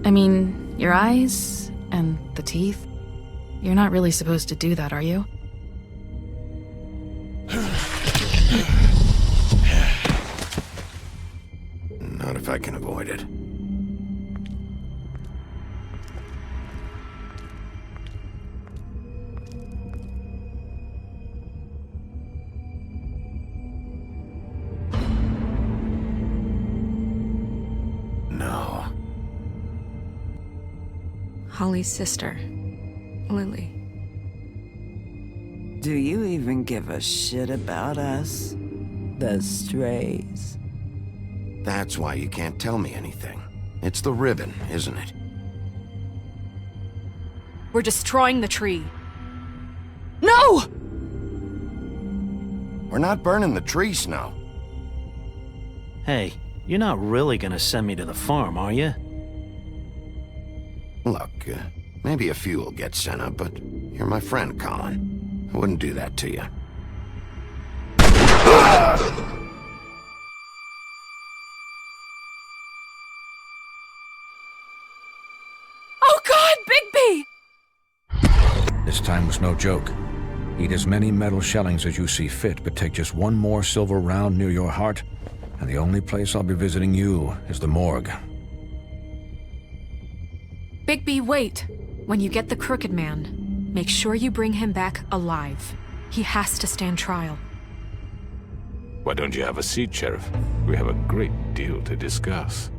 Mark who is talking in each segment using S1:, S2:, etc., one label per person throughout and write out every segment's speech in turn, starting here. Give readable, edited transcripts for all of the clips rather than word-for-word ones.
S1: I mean, your eyes and the teeth. You're not really supposed to do that, are you?
S2: Not if I can avoid it. No.
S3: Holly's sister, Lily.
S4: Do you even give a shit about us? The strays.
S2: That's why you can't tell me anything. It's the ribbon, isn't it?
S5: We're destroying the tree. No!
S2: We're not burning the tree, Snow.
S6: Hey, you're not really gonna send me to the farm, are you?
S2: Look, maybe a few will get sent up, but you're my friend, Colin. I wouldn't do that to you.
S5: Oh God, Bigby!
S7: This time was no joke. Eat as many metal shellings as you see fit, but take just one more silver round near your heart, and the only place I'll be visiting you is the morgue.
S5: Bigby, wait. When you get the Crooked Man, make sure you bring him back alive. He has to stand trial.
S8: Why don't you have a seat, Sheriff? We have a great deal to discuss.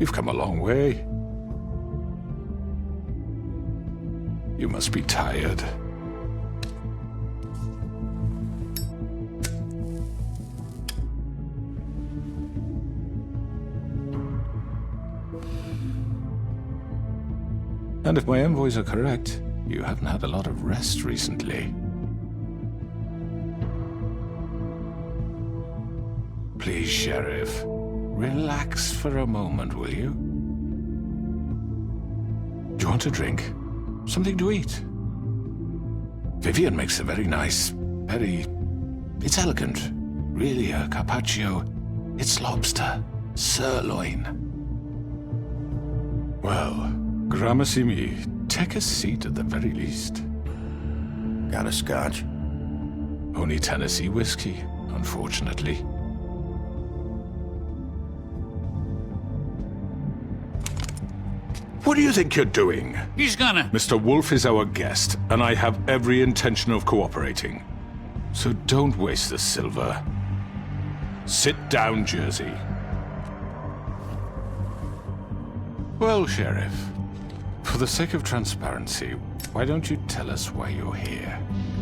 S8: You've come a long way. You must be tired. And if my envoys are correct, you haven't had a lot of rest recently. Please, Sheriff. Relax for a moment, will you? Do you want a drink? Something to eat? Vivian makes a very nice, it's elegant. Really a carpaccio. It's lobster. Sirloin. Well, gramercy me. Take a seat at the very least.
S2: Got a scotch?
S8: Only Tennessee whiskey, unfortunately. What do you think you're doing?
S9: He's gonna...
S8: Mr. Wolf is our guest, and I have every intention of cooperating. So don't waste the silver. Sit down, Jersey. Well, Sheriff, for the sake of transparency, why don't you tell us why you're here?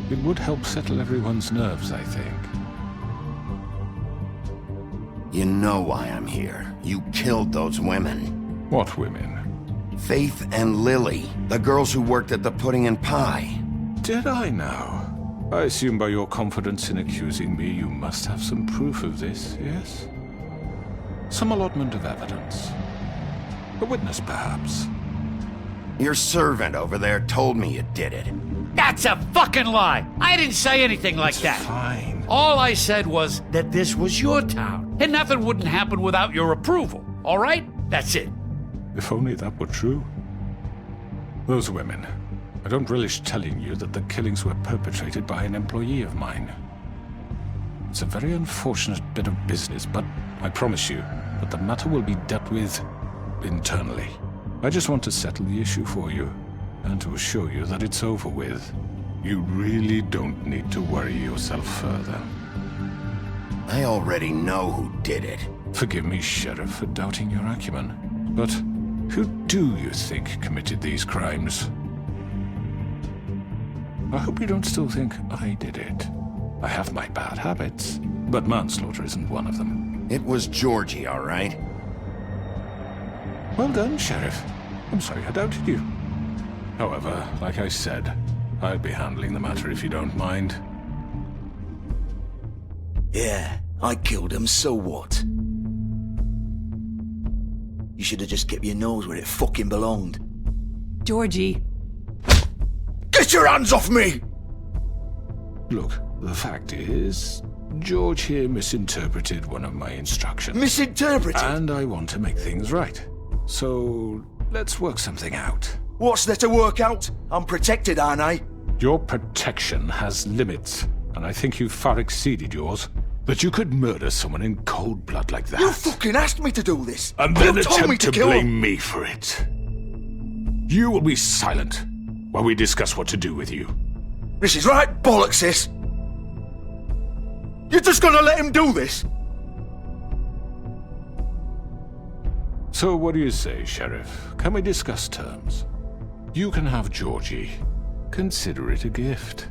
S8: It would help settle everyone's nerves, I think.
S2: You know why I'm here. You killed those women.
S8: What women?
S2: Faith and Lily, the girls who worked at the Pudding and Pie.
S8: Did I now? I assume by your confidence in accusing me, you must have some proof of this, yes? Some allotment of evidence. A witness, perhaps.
S2: Your servant over there told me you did it.
S9: That's a fucking lie! I didn't say anything like that.
S8: Fine.
S9: All I said was that this was your town, and nothing wouldn't happen without your approval, all right? That's it.
S8: If only that were true. Those women. I don't relish telling you that the killings were perpetrated by an employee of mine. It's a very unfortunate bit of business, but I promise you that the matter will be dealt with internally. I just want to settle the issue for you, and to assure you that it's over with. You really don't need to worry yourself further.
S2: I already know who did it.
S8: Forgive me, Sheriff, for doubting your acumen. But who do you think committed these crimes? I hope you don't still think I did it. I have my bad habits, but manslaughter isn't one of them.
S2: It was Georgie, all right?
S8: Well done, Sheriff. I'm sorry I doubted you. However, like I said, I'll be handling the matter if you don't mind.
S10: Yeah, I killed him, so what? You should have just kept your nose where it fucking belonged.
S4: Georgie.
S10: Get your hands off me!
S8: Look, the fact is, George here misinterpreted one of my instructions.
S10: Misinterpreted?
S8: And I want to make things right. So, let's work something out.
S10: What's there to work out? I'm protected, aren't I?
S8: Your protection has limits, and I think you've far exceeded yours. But you could murder someone in cold blood like that.
S10: You fucking asked me to do this!
S8: And then
S10: you told me
S8: attempt to
S10: kill
S8: blame
S10: him.
S8: me for it. You will be silent while we discuss what to do with you.
S10: This is right bollocks, sis. You're just gonna let him do this?
S8: So what do you say, Sheriff? Can we discuss terms? You can have Georgie. Consider it a gift,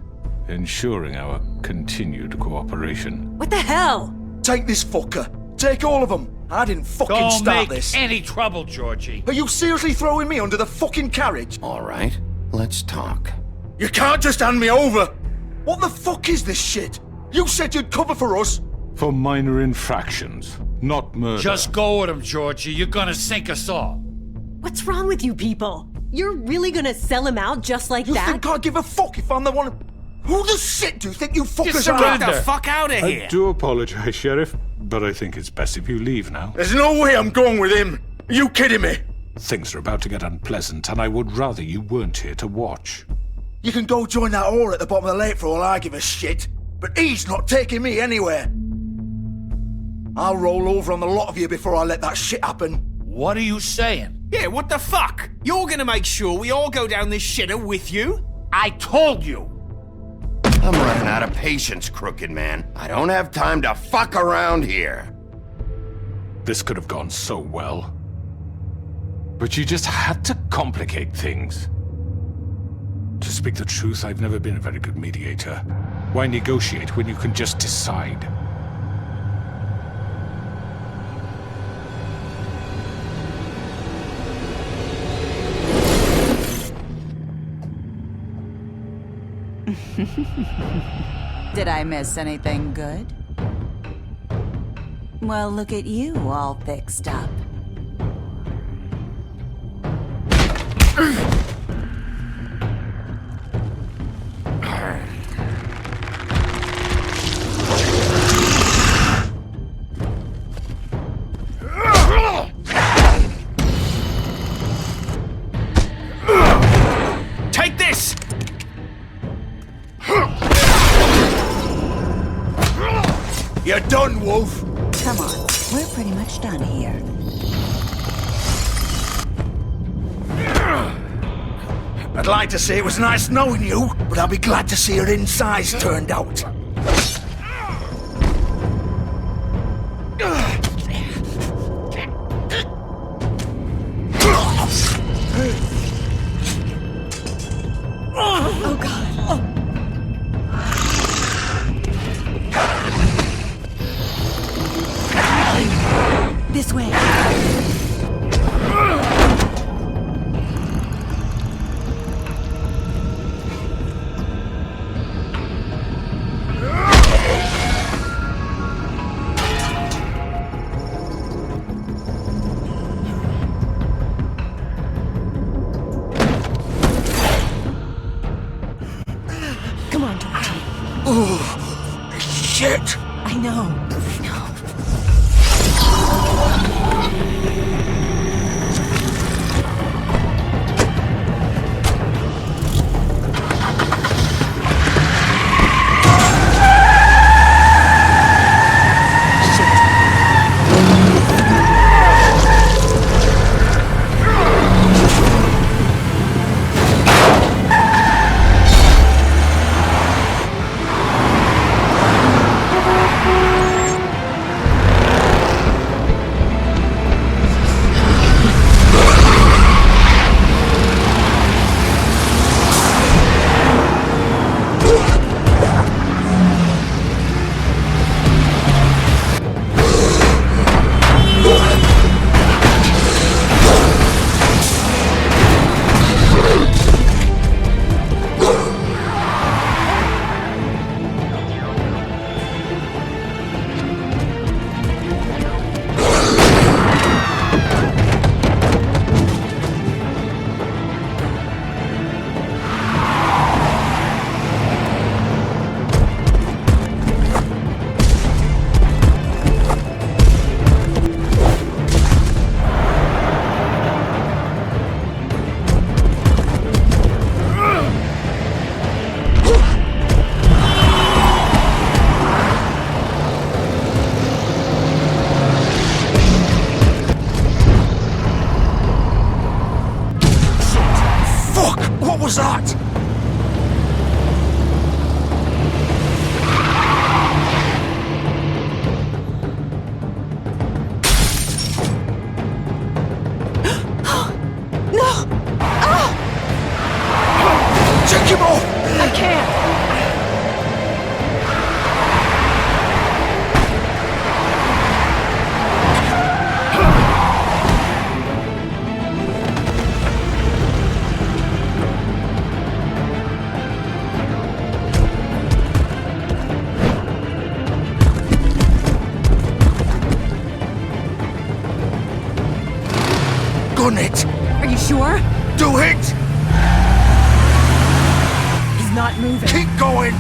S8: ensuring our continued cooperation.
S3: What the hell?
S10: Take this fucker. Take all of them. I didn't fucking
S9: Don't
S10: start
S9: make
S10: this.
S9: any trouble, Georgie.
S10: Are you seriously throwing me under the fucking carriage?
S2: All right, let's talk.
S10: You can't just hand me over! What the fuck is this shit? You said you'd cover for us!
S8: For minor infractions, not murder.
S9: Just go with him, Georgie. You're gonna sink us all.
S11: What's wrong with you people? You're really gonna sell him out just like
S10: You
S11: that?
S10: think I give a fuck if I'm the one... Who the shit do you think you fuckers are?
S9: surrender.
S6: Get the fuck out of
S8: I
S6: here!
S8: do apologize, Sheriff, but I think it's best if you leave now.
S10: There's no way I'm going with him! Are you kidding me?
S8: Things are about to get unpleasant, and I would rather you weren't here to watch.
S10: You can go join that whore at the bottom of the lake for all I give a shit, but he's not taking me anywhere. I'll roll over on the lot of you before I let that shit happen.
S9: What are you saying?
S6: Yeah, what the fuck? You're gonna make sure we all go down this shitter with you?
S9: I told you.
S2: I'm running out of patience, crooked man. I don't have time to fuck around here.
S8: This could have gone so well. But you just had to complicate things. To speak the truth, I've never been a very good mediator. Why negotiate when you can just decide?
S12: Did I miss anything good? Well, look at you, all fixed up.
S6: Take this!
S10: You're done, Wolf!
S12: Come on, we're pretty much done here.
S10: I'd like to say it was nice knowing you, but I'll be glad to see your insides turned out.
S11: Oh god.
S12: This way.
S11: Come on, Georgie.
S10: Oh, shit!
S11: I know.
S10: was that?
S11: No!
S10: Take him off!
S11: I can't!
S10: Gun it!
S11: Are you sure?
S10: Do it!
S11: He's not moving.
S10: Keep going!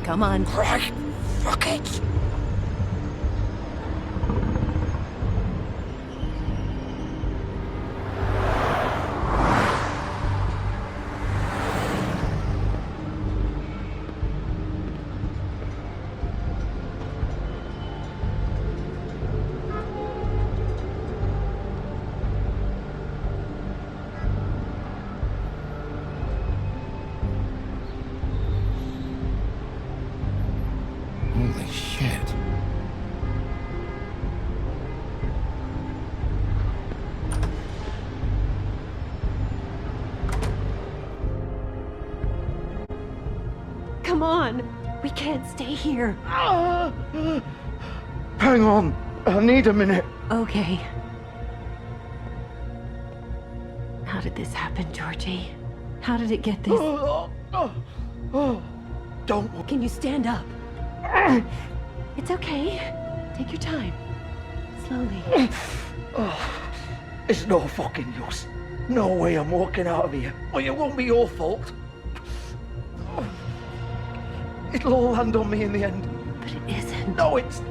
S11: Come on.
S10: Right. Fuck it.
S2: Holy shit.
S11: Come on. We can't stay here.
S10: Hang on. I need a minute.
S11: Okay. How did this happen, Georgie? How did it get this?
S10: Don't.
S11: Can you stand up? It's okay. Take your time. Slowly.
S10: It's no fucking use. No way I'm walking out of here. Well, it won't be your fault. It'll all land on me in the end.
S11: But it isn't.
S10: No, it's...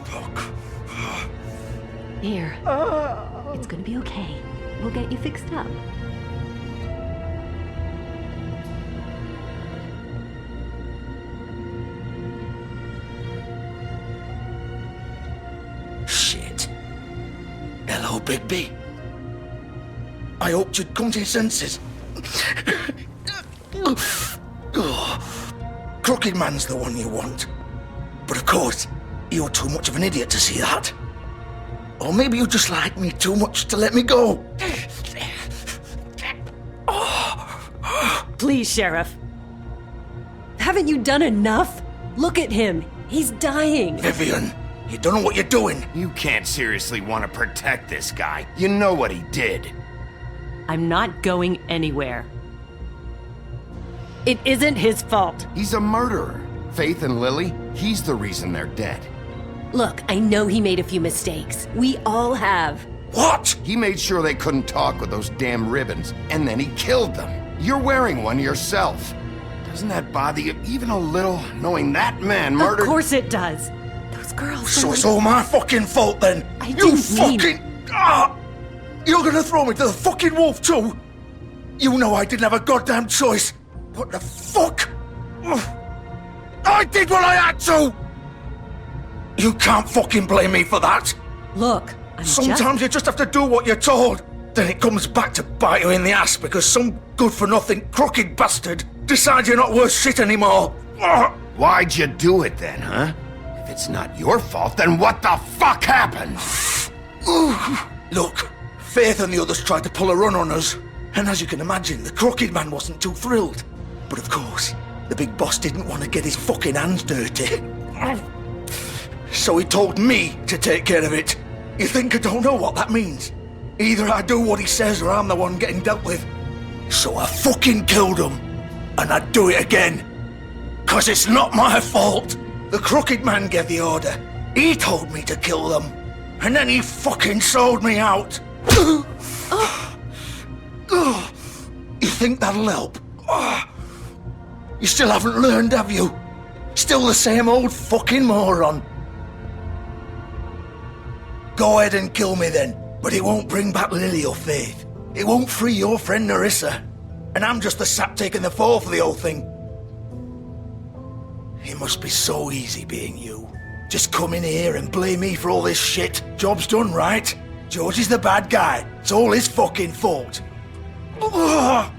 S10: fuck.
S11: Here. It's gonna be okay. We'll get you fixed up.
S10: Shit. Hello, Bigby. I hoped you'd come to your senses. Crooked Man's the one you want. But of course, you're too much of an idiot to see that. Or maybe you just like me too much to let me go.
S11: Please, Sheriff. Haven't you done enough? Look at him. He's dying.
S10: Vivian, you don't know what you're doing.
S2: You can't seriously want to protect this guy. You know what he did.
S11: I'm not going anywhere. It isn't his fault.
S2: He's a murderer. Faith and Lily, he's the reason they're dead.
S11: Look, I know he made a few mistakes. We all have.
S10: What?
S2: He made sure they couldn't talk with those damn ribbons, and then he killed them. You're wearing one yourself. Doesn't that bother you even a little, knowing that man murdered...
S11: Of course it does. Those girls...
S10: So it's all my fucking fault then?
S11: I
S10: You
S11: didn't mean-
S10: fucking... You're gonna throw me to the fucking wolf too? You know I didn't have a goddamn choice. What the fuck? I did what I had to! You can't fucking blame me for that.
S11: Look,
S10: Sometimes you just have to do what you're told. Then it comes back to bite you in the ass because some good-for-nothing crooked bastard decides you're not worth shit anymore.
S2: Why'd you do it then, huh? If it's not your fault, then what the fuck happened?
S10: Look, Faith and the others tried to pull a run on us. And as you can imagine, the Crooked Man wasn't too thrilled. But of course, the big boss didn't want to get his fucking hands dirty. So he told me to take care of it. You think I don't know what that means? Either I do what he says or I'm the one getting dealt with. So I fucking killed him. And I'd do it again. 'Cause it's not my fault. The Crooked Man gave the order. He told me to kill them. And then he fucking sold me out. You think that'll help? You still haven't learned, have you? Still the same old fucking moron. Go ahead and kill me then, but it won't bring back Lily or Faith. It won't free your friend Nerissa. And I'm just the sap taking the fall for the whole thing. It must be so easy being you. Just come in here and blame me for all this shit. Job's done, right? George is the bad guy. It's all his fucking fault. But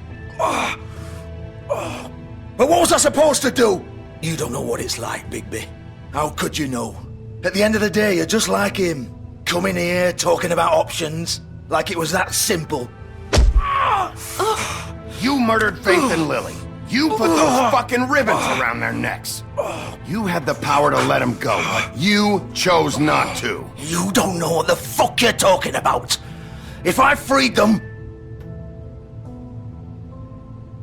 S10: what was I supposed to do? You don't know what it's like, Bigby. How could you know? At the end of the day, you're just like him. Coming here, talking about options. Like it was that simple.
S2: You murdered Faith and Lily. You put those fucking ribbons around their necks. You had the power to let them go, but you chose not to.
S10: You don't know what the fuck you're talking about. If I freed them...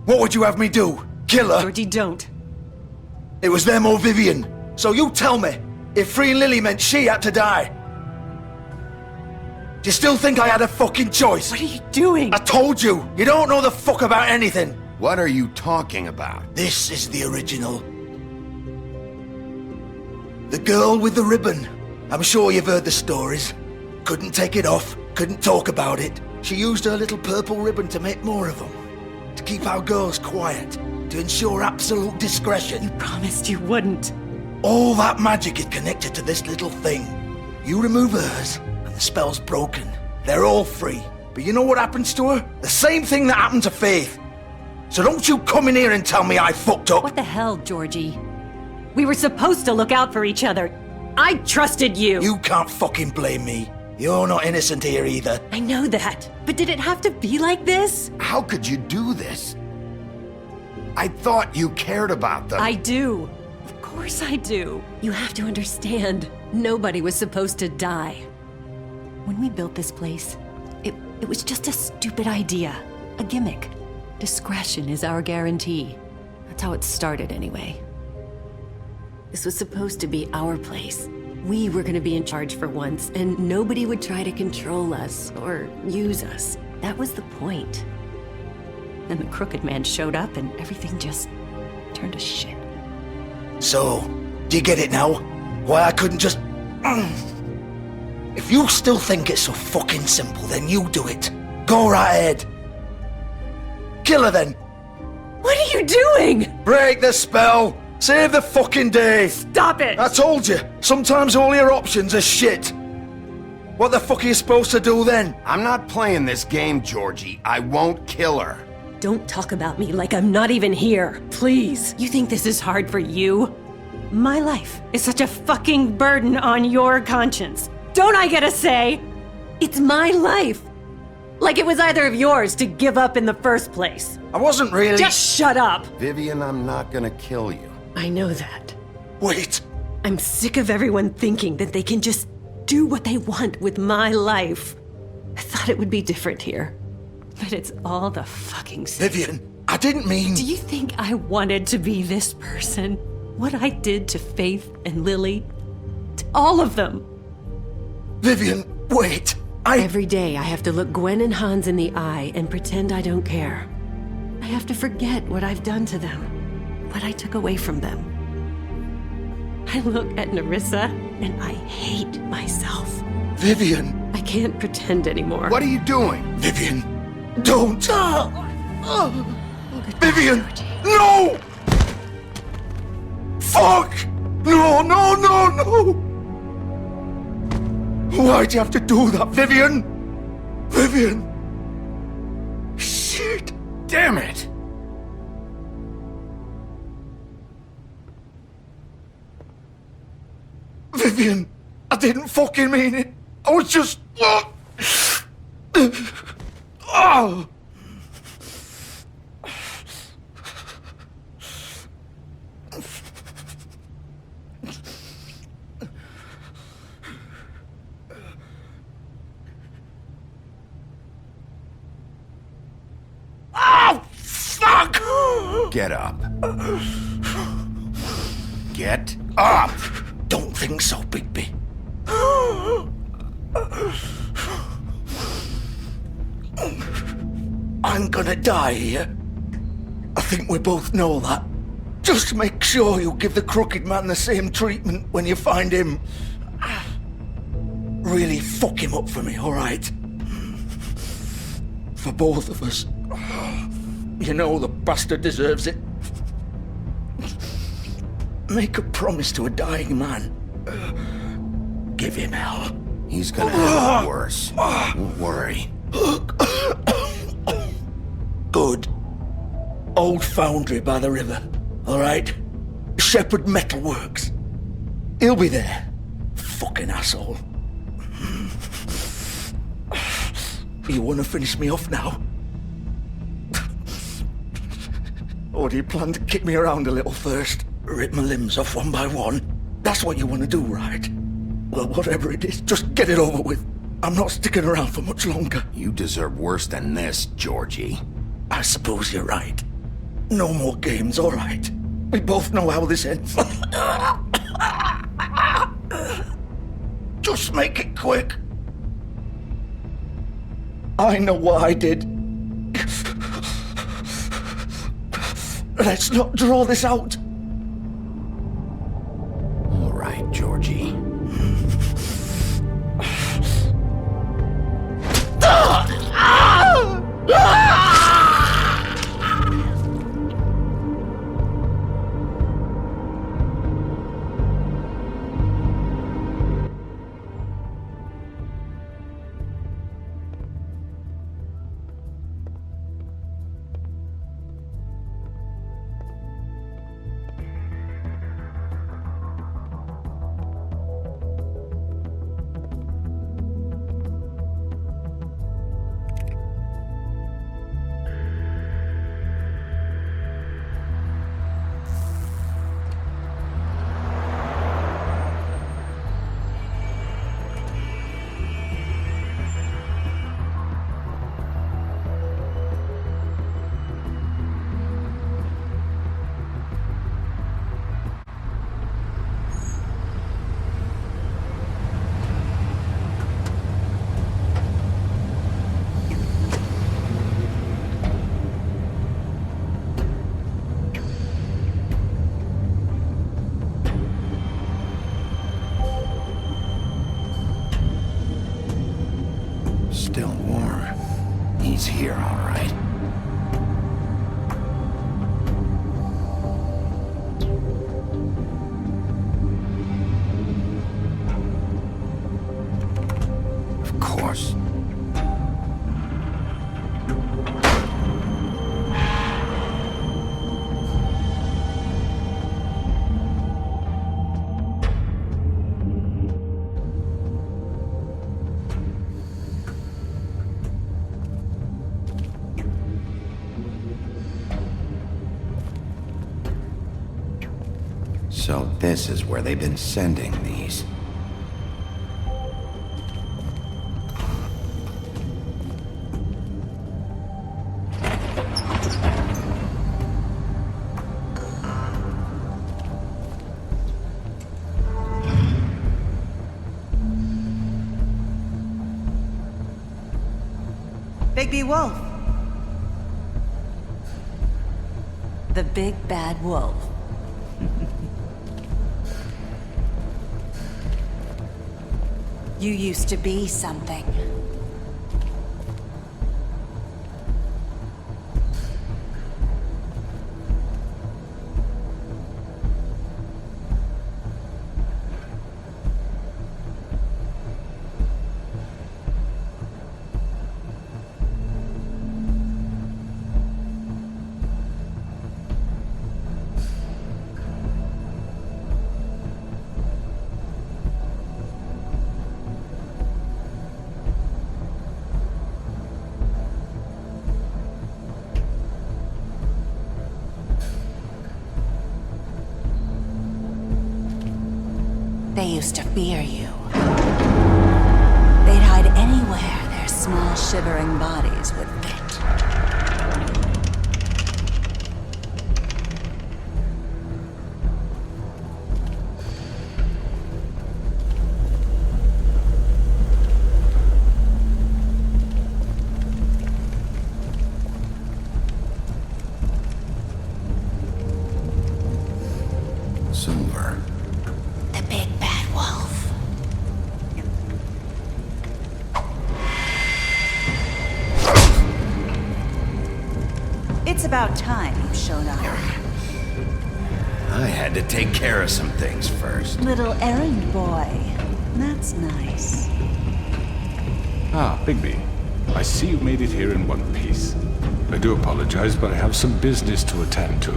S10: What would you have me do? Kill her?
S11: Georgie, don't.
S10: It was them or Vivian. So you tell me, if freeing Lily meant she had to die, do you still think I had a fucking choice?
S11: What are you doing?
S10: I told you, you don't know the fuck about anything.
S2: What are you talking about?
S10: This is the original. The girl with the ribbon. I'm sure you've heard the stories. Couldn't take it off, couldn't talk about it. She used her little purple ribbon to make more of them. To keep our girls quiet. To ensure absolute discretion.
S11: You promised you wouldn't.
S10: All that magic is connected to this little thing. You remove hers, and the spell's broken. They're all free. But you know what happens to her? The same thing that happened to Faith. So don't you come in here and tell me I fucked up.
S11: What the hell, Georgie? We were supposed to look out for each other. I trusted you.
S10: You can't fucking blame me. You're not innocent here either.
S11: I know that. But did it have to be like this?
S2: How could you do this? I thought you cared about them.
S11: I do. Of course I do. You have to understand. Nobody was supposed to die. When we built this place, it was just a stupid idea. A gimmick. Discretion is our guarantee. That's how it started anyway. This was supposed to be our place. We were gonna be in charge for once, and nobody would try to control us or use us. That was the point. Then the Crooked Man showed up and everything just turned to shit.
S10: So, do you get it now? Why I couldn't just... If you still think it's so fucking simple, then you do it. Go right ahead. Kill her then.
S11: What are you doing?
S10: Break the spell. Save the fucking day.
S11: Stop it.
S10: I told you, sometimes all your options are shit. What the fuck are you supposed to do then?
S2: I'm not playing this game, Georgie. I won't kill her.
S11: Don't talk about me like I'm not even here. Please. You think this is hard for you? My life is such a fucking burden on your conscience. Don't I get a say? It's my life. Like it was either of yours to give up in the first place.
S10: I wasn't really...
S11: Just shut up.
S2: Vivian, I'm not gonna kill you.
S11: I know that.
S10: Wait.
S11: I'm sick of everyone thinking that they can just do what they want with my life. I thought it would be different here. But it's all the fucking same.
S10: Vivian, I didn't mean...
S11: Do you think I wanted to be this person? What I did to Faith and Lily? To all of them?
S10: Vivian, wait.
S11: Every day I have to look Gwen and Hans in the eye and pretend I don't care. I have to forget what I've done to them. What I took away from them. I look at Nerissa and I hate myself.
S10: Vivian.
S11: I can't pretend anymore.
S2: What are you doing?
S10: Vivian, don't. Vivian, no! Fuck! No, no, no, no! Why'd you have to do that, Vivian? Vivian! Shit!
S2: Damn it!
S10: Vivian, I didn't fucking mean it. I was just... Oh! Fuck!
S2: Get up. Get up!
S10: Don't think so, Bigby. I'm gonna die here. I think we both know that. Just make sure you give the Crooked Man the same treatment when you find him. Really fuck him up for me, alright? for both of us. You know the bastard deserves it. Make a promise to a dying man. Give him hell.
S2: He's gonna have it worse. Don't worry.
S10: Good. Old foundry by the river, all right? Shepherd Metalworks. He'll be there. Fucking asshole. You want to finish me off now? Or do you plan to kick me around a little first? Rip my limbs off one by one? That's what you want to do, right? Well, whatever it is, just get it over with. I'm not sticking around for much longer.
S2: You deserve worse than this, Georgie.
S10: I suppose you're right. No more games, all right? We both know how this ends. Just make it quick. I know what I did. Let's not draw this out.
S2: All right, Georgie. Still warm. He's here, all right. Of course. So this is where they've been sending these.
S12: Bigby Wolf. The big bad wolf. You used to be something. They used to fear you. They'd hide anywhere their small, shivering bodies would fit.
S2: Silver.
S12: The big bad wolf. It's about time you showed up.
S2: I had to take care of some things first.
S12: Little errand boy. That's nice.
S8: Ah, Bigby. I see you made it here in one piece. I do apologize, but I have some business to attend to.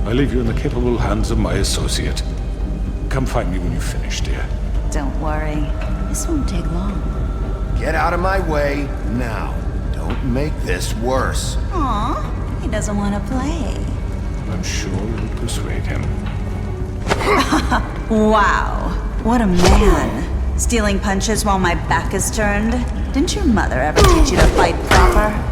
S8: I leave you in the capable hands of my associate. Come find me when you finish, dear.
S12: Don't worry. This won't take long.
S2: Get out of my way now. Don't make this worse.
S12: Aw, he doesn't want to play.
S8: I'm sure you'll persuade him.
S12: Wow. What a man. Stealing punches while my back is turned? Didn't your mother ever teach you to fight proper?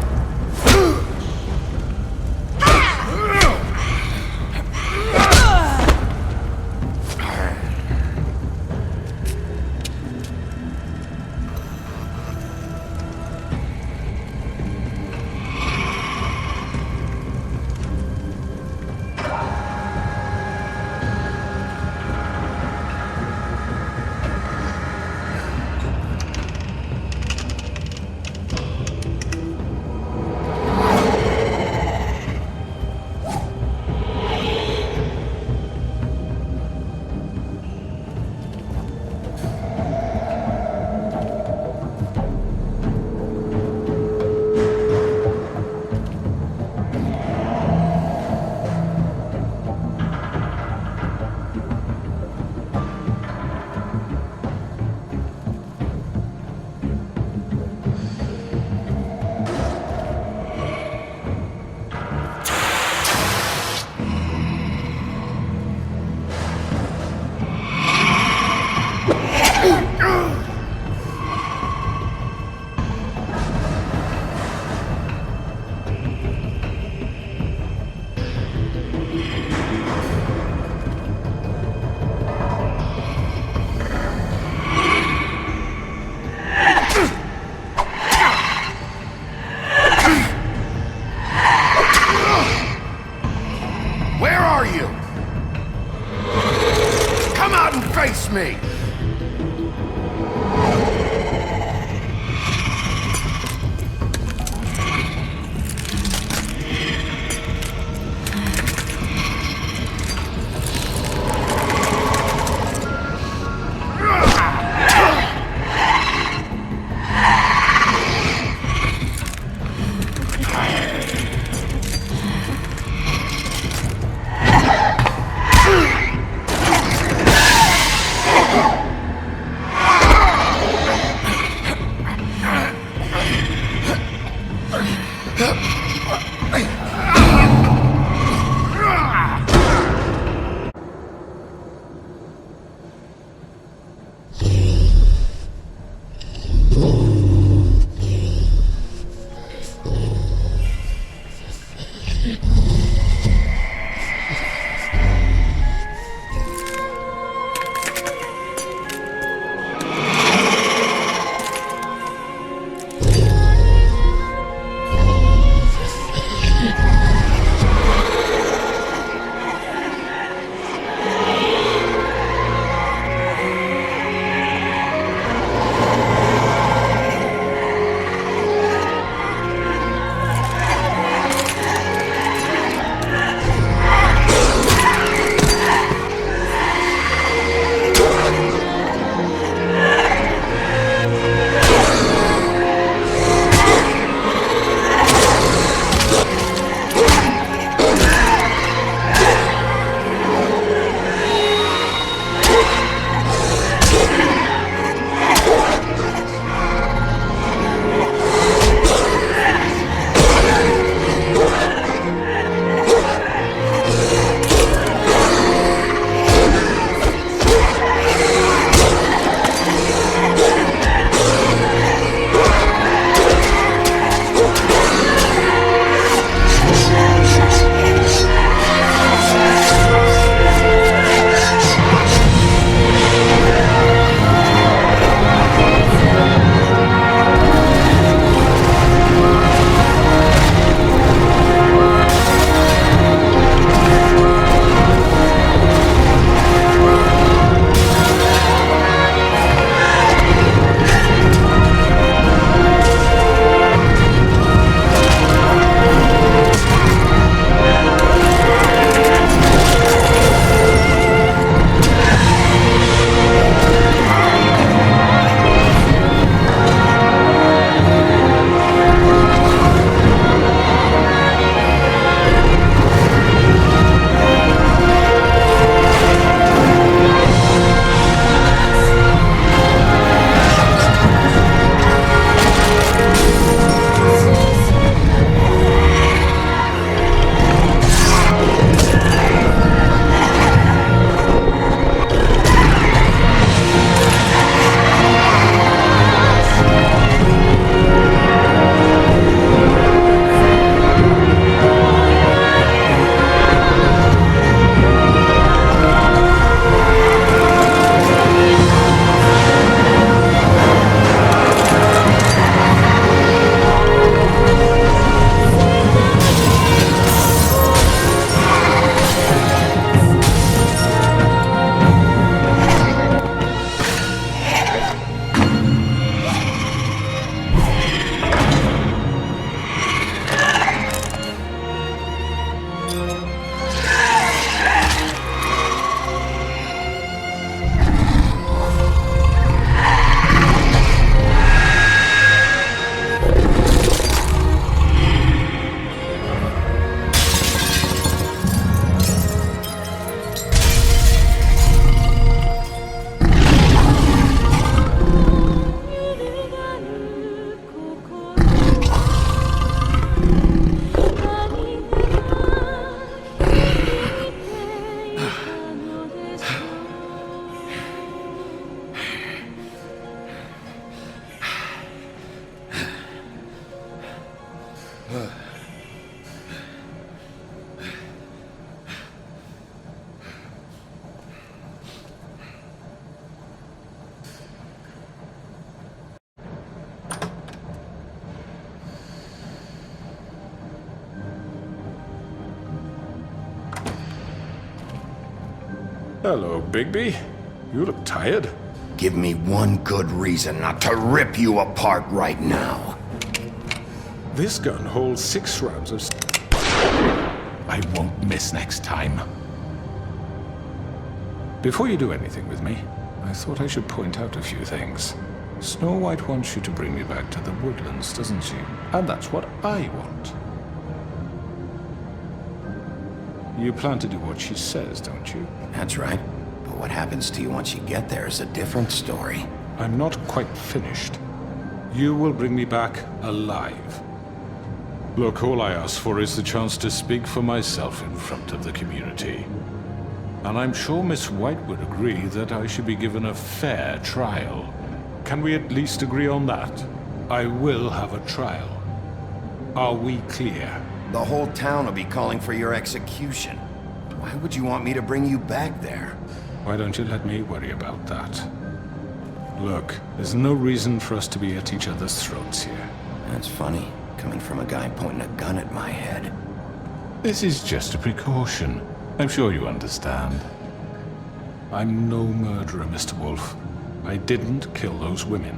S8: Hello, Bigby. You look tired.
S2: Give me one good reason not to rip you apart right now.
S8: This gun holds 6 rounds of... I won't miss next time. Before you do anything with me, I thought I should point out a few things. Snow White wants you to bring me back to the woodlands, doesn't she? And that's what I want. You plan to do what she says, don't you?
S2: That's right. But what happens to you once you get there is a different story.
S8: I'm not quite finished. You will bring me back alive. Look, all I ask for is the chance to speak for myself in front of the community. And I'm sure Miss White would agree that I should be given a fair trial. Can we at least agree on that? I will have a trial. Are we clear?
S2: The whole town will be calling for your execution. Why would you want me to bring you back there?
S8: Why don't you let me worry about that? Look, there's no reason for us to be at each other's throats here.
S2: That's funny, coming from a guy pointing a gun at my head.
S8: This is just a precaution. I'm sure you understand. I'm no murderer, Mr. Wolf. I didn't kill those women.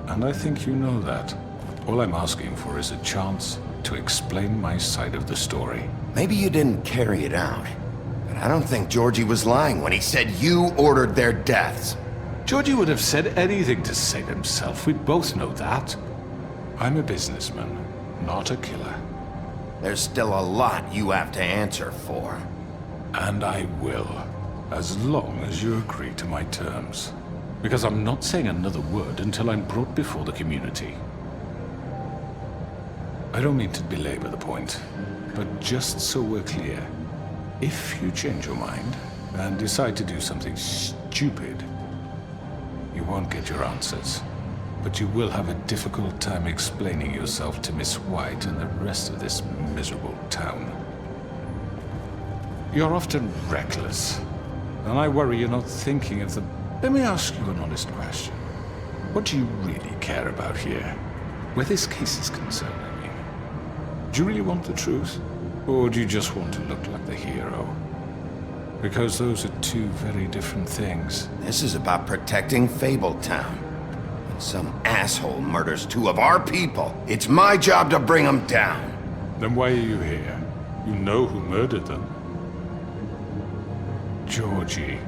S8: And I think you know that. All I'm asking for is a chance to explain my side of the story.
S2: Maybe you didn't carry it out, but I don't think Georgie was lying when he said you ordered their deaths.
S8: Georgie would have said anything to save himself. We both know that. I'm a businessman, not a killer.
S2: There's still a lot you have to answer for.
S8: And I will, as long as you agree to my terms. Because I'm not saying another word until I'm brought before the community. I don't mean to belabor the point, but just so we're clear, if you change your mind and decide to do something stupid, you won't get your answers, but you will have a difficult time explaining yourself to Miss White and the rest of this miserable town. You're often reckless, and I worry you're not thinking of the... Let me ask you an honest question. What do you really care about here? Where this case is concerned, I mean. Do you really want the truth? Or do you just want to look like the hero? Because those are two very different things.
S2: This is about protecting Fabletown. When some asshole murders 2 of our people, it's my job to bring them down.
S8: Then why are you here? You know who murdered them. Georgie.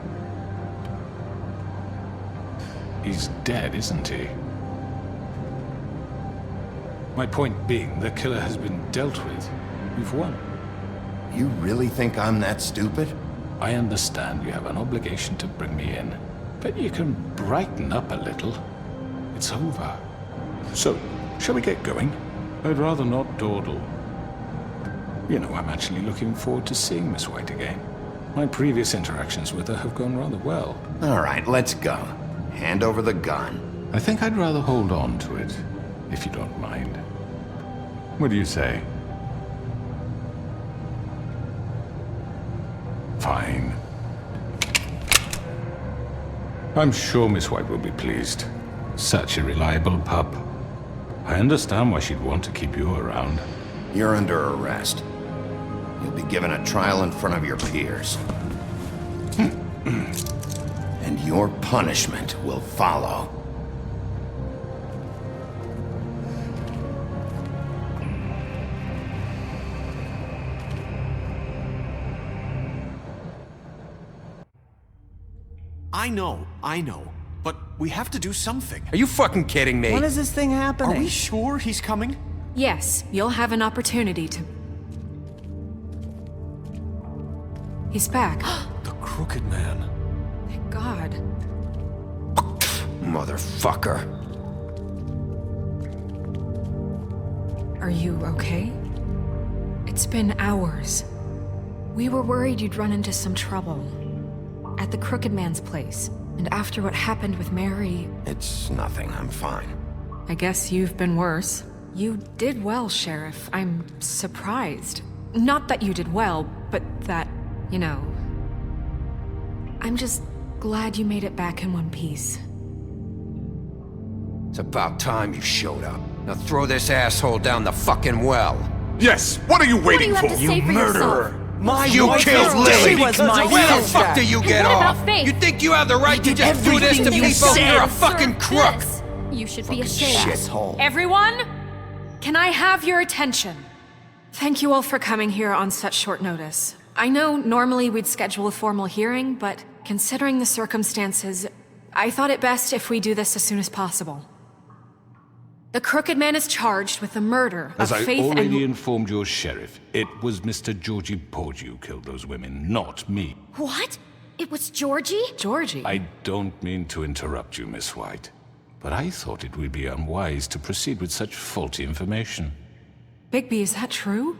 S8: He's dead, isn't he? My point being, the killer has been dealt with. You've won.
S2: You really think I'm that stupid?
S8: I understand you have an obligation to bring me in, but you can brighten up a little. It's over. So, shall we get going? I'd rather not dawdle. You know, I'm actually looking forward to seeing Miss White again. My previous interactions with her have gone rather well.
S2: All right, let's go. Hand over the gun.
S8: I think I'd rather hold on to it, if you don't mind. What do you say? Fine. I'm sure Miss White will be pleased. Such a reliable pup. I understand why she'd want to keep you around.
S2: You're under arrest. You'll be given a trial in front of your peers. And your punishment will follow.
S13: I know. But we have to do something.
S2: Are you fucking kidding me?
S4: When is this thing happening?
S13: Are we sure he's coming?
S5: Yes, you'll have an opportunity to... He's back.
S13: The Crooked Man.
S5: Thank God.
S2: Motherfucker.
S5: Are you okay? It's been hours. We were worried you'd run into some trouble. At the Crooked Man's place. And after what happened with Mary...
S2: It's nothing, I'm fine.
S5: I guess you've been worse. You did well, Sheriff. I'm surprised. Not that you did well, but that, you know... I'm just glad you made it back in one piece.
S2: It's about time you showed up. Now throw this asshole down the fucking well.
S13: Yes! What are you waiting
S11: What do you have
S13: for?
S11: to say for yourself?
S10: My
S2: You
S10: wife
S2: killed
S10: is
S2: Lily.
S10: She was my
S2: Where the
S10: sister.
S2: fuck do you get
S14: What
S2: off?
S14: about Faith?
S2: You think you have the right to just do this to
S10: everything you
S2: people?
S10: said.
S2: You're a fucking crook.
S14: This. You should be ashamed.
S10: Shithole.
S5: Everyone, can I have your attention? Thank you all for coming here on such short notice. I know normally we'd schedule a formal hearing, but considering the circumstances, I thought it best if we do this as soon as possible. The Crooked Man is charged with the murder
S8: As
S5: of
S8: I
S5: Faith
S8: already
S5: and...
S8: informed your sheriff, it was Mr. Georgie Porgy who killed those women, not me.
S14: What? It was Georgie?
S5: Georgie?
S8: I don't mean to interrupt you, Miss White, but I thought it would be unwise to proceed with such faulty information.
S5: Bigby, is that true?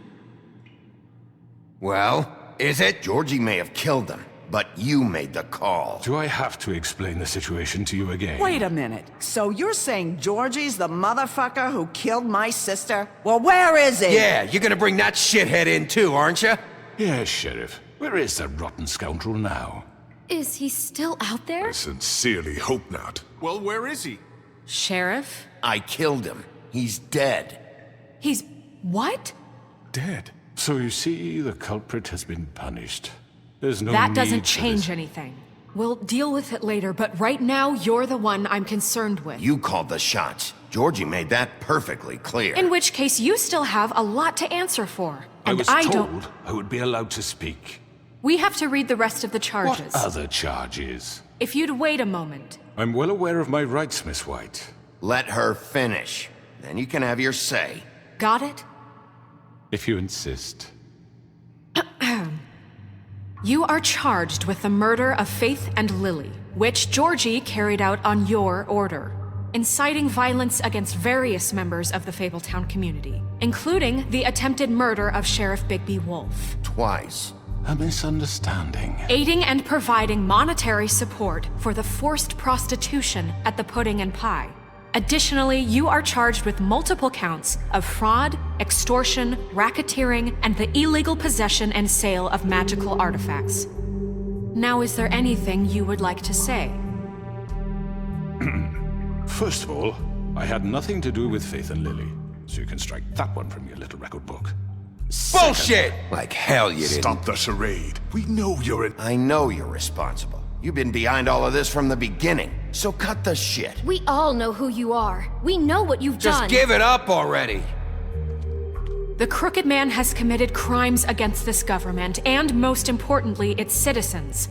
S2: Well, is it? Georgie may have killed them, but you made the call.
S8: Do I have to explain the situation to you again?
S4: Wait a minute. So you're saying Georgie's the motherfucker who killed my sister? Well, where is he?
S2: Yeah, you're gonna bring that shithead in too, aren't you?
S8: Yes, Sheriff. Where is that rotten scoundrel now?
S14: Is he still out there?
S15: I sincerely hope not.
S13: Well, where is he?
S5: Sheriff?
S2: I killed him. He's dead.
S5: He's... what?
S8: Dead. So you see, the culprit has been punished. There's no
S5: That
S8: need
S5: doesn't
S8: for
S5: change
S8: this.
S5: anything. We'll deal with it later, but right now, you're the one I'm concerned with.
S2: You called the shots. Georgie made that perfectly clear.
S5: In which case, you still have a lot to answer for.
S8: I
S5: And
S8: was
S5: I
S8: told
S5: don't...
S8: I would be allowed to speak.
S5: We have to read the rest of the charges.
S8: What other charges?
S5: If you'd wait a moment.
S8: I'm well aware of my rights, Miss White.
S2: Let her finish. Then you can have your say.
S5: Got it?
S8: If you insist.
S5: You are charged with the murder of Faith and Lily, which Georgie carried out on your order, inciting violence against various members of the Fabletown community, including the attempted murder of Sheriff Bigby Wolf.
S2: Twice.
S8: A misunderstanding.
S5: Aiding and providing monetary support for the forced prostitution at the Pudding and Pie. Additionally, you are charged with multiple counts of fraud, extortion, racketeering, and the illegal possession and sale of magical artifacts. Now, is there anything you would like to say?
S8: First of all, I had nothing to do with Faith and Lily, so you can strike that one from your little record book.
S2: Bullshit! Like hell you didn't.
S15: Stop the charade. We know you're an...
S2: I know you're responsible. You've been behind all of this from the beginning, so cut the shit.
S14: We all know who you are. We know what you've done.
S2: Just give it up already.
S5: The Crooked Man has committed crimes against this government and, most importantly, its citizens.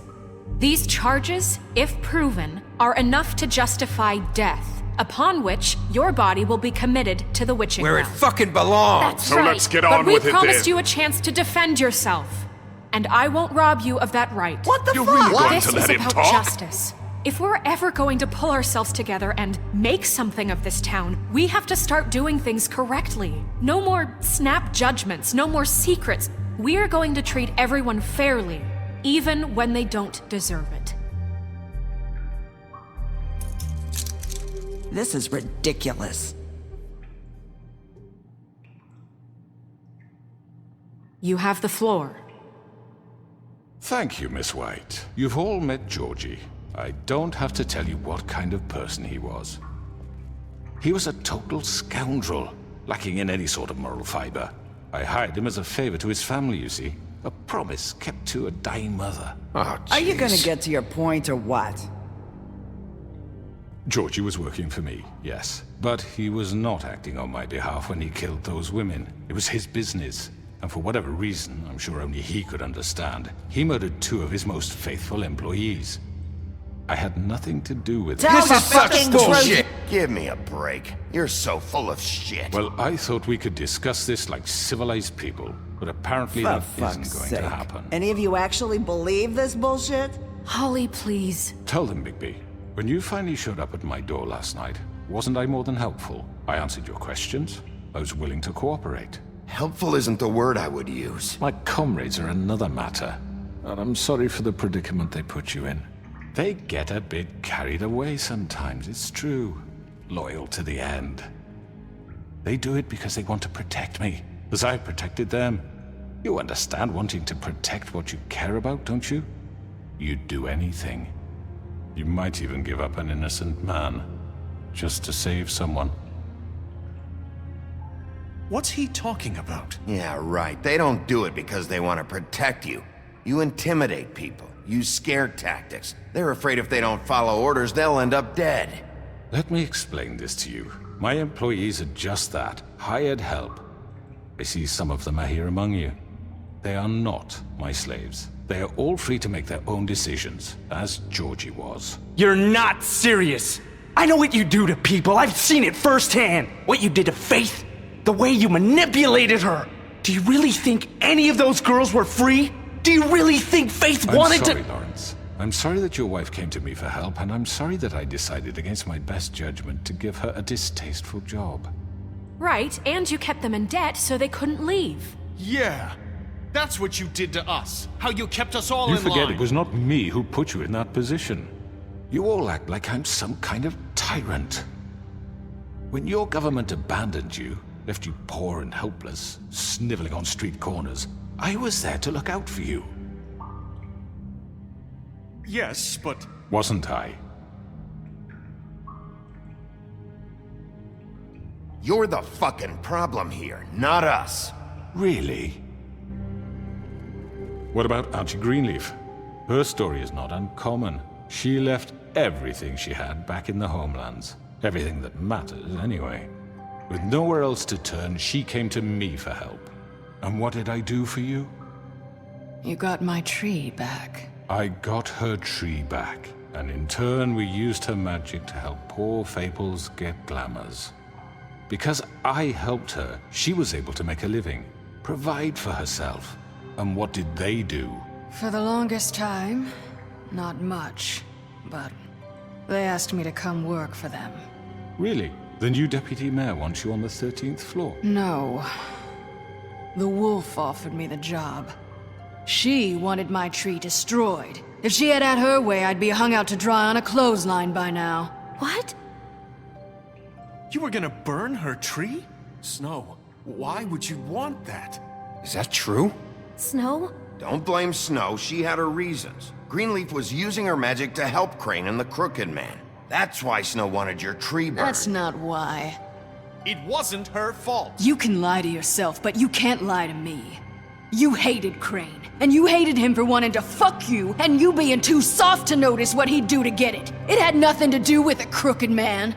S5: These charges, if proven, are enough to justify death, upon which your body will be committed to the witching
S2: Where it
S5: ground.
S2: fucking belongs.
S14: That's
S15: So
S14: right.
S15: let's get
S5: But
S15: on
S5: we
S15: with it
S5: promised
S15: then.
S5: you a chance to defend yourself, and I won't rob you of that right.
S4: What the
S15: You're
S4: fuck?
S15: really going
S5: This
S15: to let
S5: is
S15: him
S5: about
S15: talk?
S5: justice. If we're ever going to pull ourselves together and make something of this town, we have to start doing things correctly. No more snap judgments, no more secrets. We are going to treat everyone fairly, even when they don't deserve it.
S4: This is ridiculous.
S5: You have the floor.
S8: Thank you, Miss White. You've all met Georgie. I don't have to tell you what kind of person he was. He was a total scoundrel, lacking in any sort of moral fiber. I hired him as a favor to his family, you see. A promise kept to a dying mother.
S2: Oh,
S4: Are you gonna
S2: jeez.
S4: get to your point or what?
S8: Georgie was working for me, yes. But he was not acting on my behalf when he killed those women. It was his business. And for whatever reason, I'm sure only he could understand, he murdered 2 of his most faithful employees. I had nothing to do with it.
S4: Tell
S2: This
S4: the
S2: is such
S4: fucking
S2: bullshit. Give me a break. You're so full of shit.
S8: Well, I thought we could discuss this like civilized people, but apparently
S4: For
S8: that
S4: fuck's
S8: isn't going
S4: sake.
S8: to happen.
S4: Any of you actually believe this bullshit?
S5: Holly, please.
S8: Tell them, Bigby, when you finally showed up at my door last night, wasn't I more than helpful? I answered your questions. I was willing to cooperate.
S2: Helpful isn't the word I would use.
S8: My comrades are another matter, and I'm sorry for the predicament they put you in. They get a bit carried away sometimes, it's true. Loyal to the end. They do it because they want to protect me, as I've protected them. You understand wanting to protect what you care about, don't you? You'd do anything. You might even give up an innocent man, just to save someone.
S13: What's he talking about?
S2: Yeah, right. They don't do it because they want to protect you. You intimidate people, use scare tactics. They're afraid if they don't follow orders, they'll end up dead.
S8: Let me explain this to you. My employees are just that, hired help. I see some of them are here among you. They are not my slaves. They are all free to make their own decisions, as Georgie was.
S16: You're not serious! I know what you do to people, I've seen it firsthand! What you did to Faith, the way you manipulated her! Do you really think any of those girls were free? Do you really think Faith wanted
S8: I'm sorry, Lawrence. I'm sorry that your wife came to me for help, and I'm sorry that I decided against my best judgment to give her a distasteful job.
S5: Right, and you kept them in debt so they couldn't leave.
S13: Yeah, that's what you did to us. How you kept us all
S8: You
S13: in
S8: forget
S13: line.
S8: it was not me who put you in that position. You all act like I'm some kind of tyrant. When your government abandoned you, left you poor and helpless, sniveling on street corners, I was there to look out for you.
S13: Yes, but...
S8: Wasn't I?
S2: You're the fucking problem here, not us.
S8: Really? What about Auntie Greenleaf? Her story is not uncommon. She left everything she had back in the homelands. Everything that matters, anyway. With nowhere else to turn, she came to me for help. And what did I do for you?
S1: You got my tree back.
S8: I got her tree back, and in turn we used her magic to help poor Fables get glamours. Because I helped her, she was able to make a living, provide for herself. And what did they do?
S1: For the longest time, not much. But they asked me to come work for them.
S8: Really? The new deputy mayor wants you on the 13th floor?
S1: No. The wolf offered me the job. She wanted my tree destroyed. If she had her way, I'd be hung out to dry on a clothesline by now.
S14: What?
S13: You were gonna burn her tree? Snow, why would you want that?
S2: Is that true?
S14: Snow?
S2: Don't blame Snow, she had her reasons. Greenleaf was using her magic to help Crane and the Crooked Man. That's why Snow wanted your tree burned.
S1: That's not why.
S13: It wasn't her fault.
S1: You can lie to yourself, but you can't lie to me. You hated Crane, and you hated him for wanting to fuck you, and you being too soft to notice what he'd do to get it. It had nothing to do with a Crooked Man.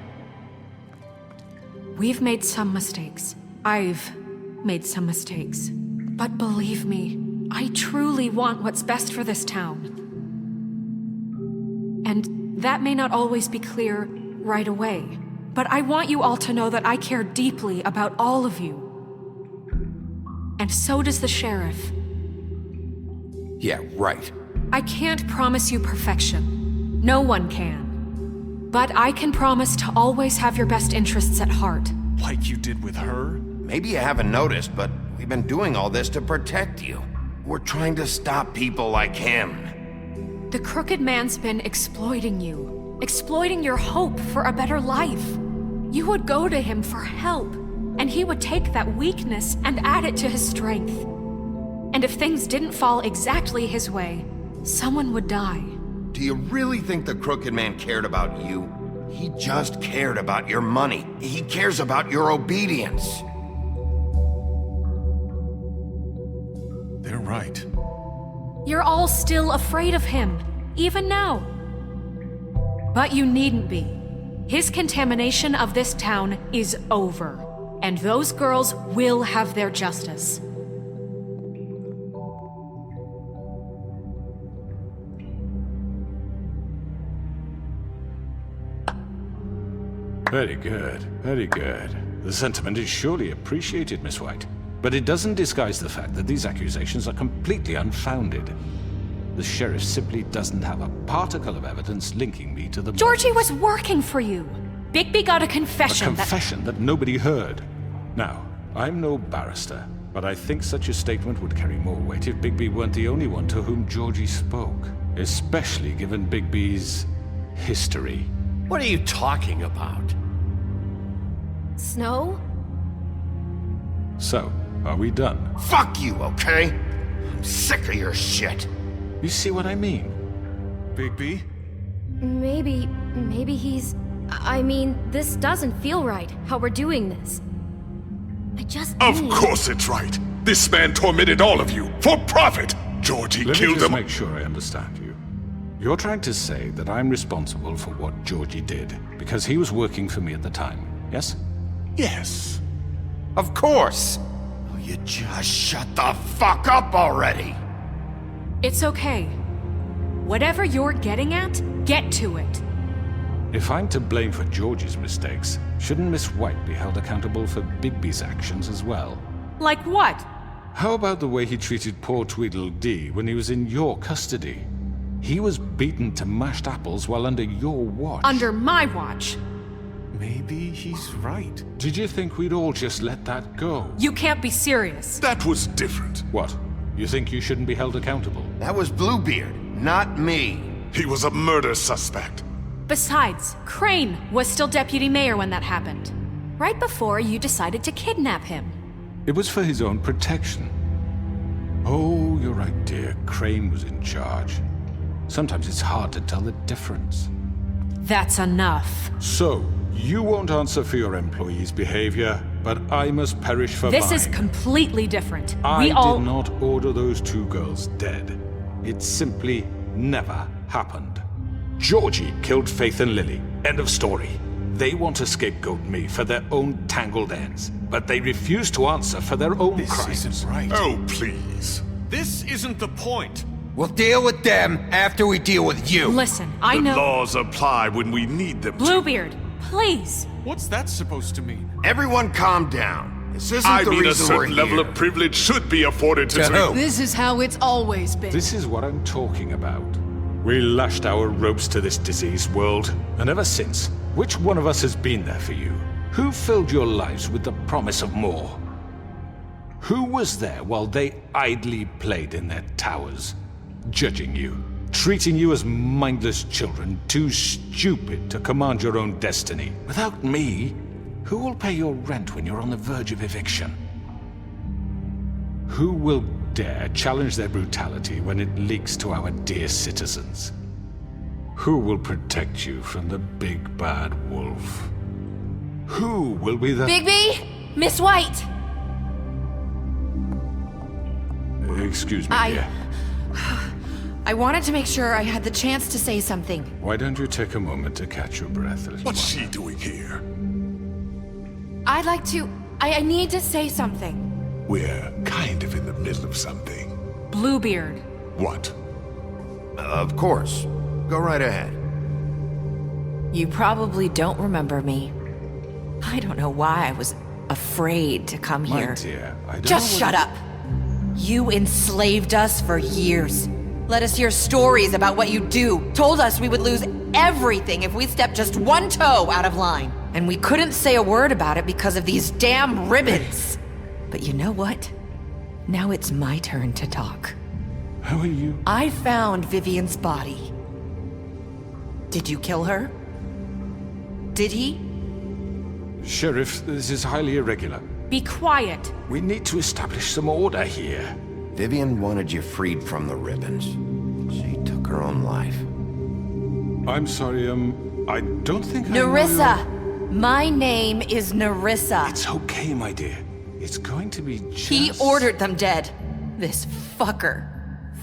S5: We've made some mistakes. I've made some mistakes. But believe me, I truly want what's best for this town. And that may not always be clear right away, but I want you all to know that I care deeply about all of you. And so does the sheriff.
S2: Yeah, right.
S5: I can't promise you perfection. No one can. But I can promise to always have your best interests at heart.
S13: Like you did with her?
S2: Maybe you haven't noticed, but we've been doing all this to protect you. We're trying to stop people like him.
S5: The Crooked Man's been exploiting you. Exploiting your hope for a better life. You would go to him for help, and he would take that weakness and add it to his strength. And if things didn't fall exactly his way, someone would die.
S2: Do you really think the Crooked Man cared about you? He just cared about your money. He cares about your obedience.
S13: They're right.
S5: You're all still afraid of him, even now. But you needn't be. His contamination of this town is over, and those girls will have their justice.
S8: Very good, very good. The sentiment is surely appreciated, Miss White. But it doesn't disguise the fact that these accusations are completely unfounded. The sheriff simply doesn't have a particle of evidence linking me to the...
S5: Georgie was working for you. Bigby got a confession.
S8: A confession that nobody heard. Now, I'm no barrister, but I think such a statement would carry more weight if Bigby weren't the only one to whom Georgie spoke. Especially given Bigby's history.
S9: What are you talking about?
S14: Snow?
S8: So, are we done?
S2: Fuck you, okay? I'm sick of your shit.
S8: You see what I mean?
S13: Bigby?
S14: Maybe he's... I mean, this doesn't feel right, how we're doing this. I just
S15: Of
S14: need...
S15: course it's right. This man tormented all of you for profit. Georgie
S8: Let me
S15: killed
S8: just
S15: them.
S8: make sure I understand you. You're trying to say that I'm responsible for what Georgie did because he was working for me at the time, yes?
S15: Yes.
S2: Of course. Oh, you just shut the fuck up already.
S5: It's okay. Whatever you're getting at, get to it.
S8: If I'm to blame for Georgie's mistakes, shouldn't Miss White be held accountable for Bigby's actions as well?
S5: Like what?
S8: How about the way he treated poor Tweedledee when he was in your custody? He was beaten to mashed apples while under your watch.
S5: Under my watch.
S13: Maybe he's right.
S8: Did you think we'd all just let that go?
S5: You can't be serious.
S15: That was different.
S8: What? You think you shouldn't be held accountable?
S2: That was Bluebeard, not me.
S15: He was a murder suspect.
S5: Besides, Crane was still deputy mayor when that happened. Right before you decided to kidnap him.
S8: It was for his own protection. Oh, you're right, dear. Crane was in charge. Sometimes it's hard to tell the difference.
S5: That's enough.
S8: So, you won't answer for your employees' behavior, but I must perish for
S5: This
S8: mine.
S5: is completely different.
S8: I
S5: We all...
S8: did not order those two girls dead. It simply never happened. Georgie killed Faith and Lily. End of story. They want to scapegoat me for their own tangled ends, but they refuse to answer for their own crimes.
S13: This isn't right.
S15: Oh, please.
S13: This isn't the point.
S2: We'll deal with them after we deal with you.
S5: Listen, I
S15: The
S5: know...
S15: laws apply when we need them to.
S5: Bluebeard, please.
S13: What's that supposed to mean?
S2: Everyone calm down. This isn't
S15: I
S2: the
S15: mean, a
S2: reason we're
S15: certain level
S2: here.
S15: of privilege should be afforded to
S2: To who?
S1: This is how it's always been.
S8: This is what I'm talking about. We lashed our ropes to this diseased world, and ever since, which one of us has been there for you? Who filled your lives with the promise of more? Who was there while they idly played in their towers, judging you, treating you as mindless children, too stupid to command your own destiny? Without me, who will pay your rent when you're on the verge of eviction? Who will dare challenge their brutality when it leaks to our dear citizens? Who will protect you from the big bad wolf? Who will be the...
S14: Bigby? Miss White!
S8: Excuse me, dear.
S17: I wanted to make sure I had the chance to say something.
S8: Why don't you take a moment to catch your breath, little
S15: What's
S8: one?
S15: she doing here?
S17: I'd like to... I need to say something.
S15: We're kind of in the middle of something.
S5: Bluebeard.
S15: What?
S2: Of course. Go right ahead.
S17: You probably don't remember me. I don't know why I was afraid to come
S8: My
S17: here.
S8: dear, I don't
S17: Just
S8: know
S17: shut up. You enslaved us for years. Let us hear stories about what you do. Told us we would lose everything if we stepped just one toe out of line. And we couldn't say a word about it because of these damn ribbons. But you know what? Now it's my turn to talk.
S8: How are you?
S17: I found Vivian's body. Did you kill her? Did he?
S8: Sheriff, this is highly irregular.
S5: Be quiet.
S8: We need to establish some order here.
S2: Vivian wanted you freed from the ribbons. She took her own life.
S8: I'm sorry, I don't think I know
S17: Nerissa! My name is Nerissa.
S8: It's okay, my dear. It's going to be just...
S17: He ordered them dead. This fucker.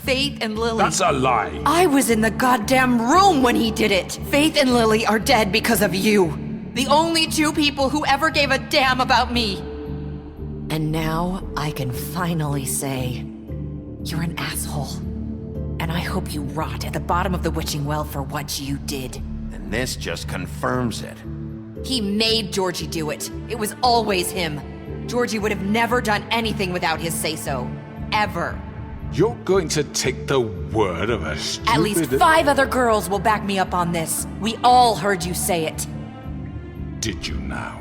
S17: Faith and Lily.
S8: That's a lie.
S17: I was in the goddamn room when he did it. Faith and Lily are dead because of you. The only two people who ever gave a damn about me. And now I can finally say, you're an asshole. And I hope you rot at the bottom of the witching well for what you did.
S2: And this just confirms it.
S17: He made Georgie do it. It was always him. Georgie would have never done anything without his say-so. Ever.
S8: You're going to take the word of a stupid...
S17: At least 5 other girls will back me up on this. We all heard you say it.
S8: Did you now?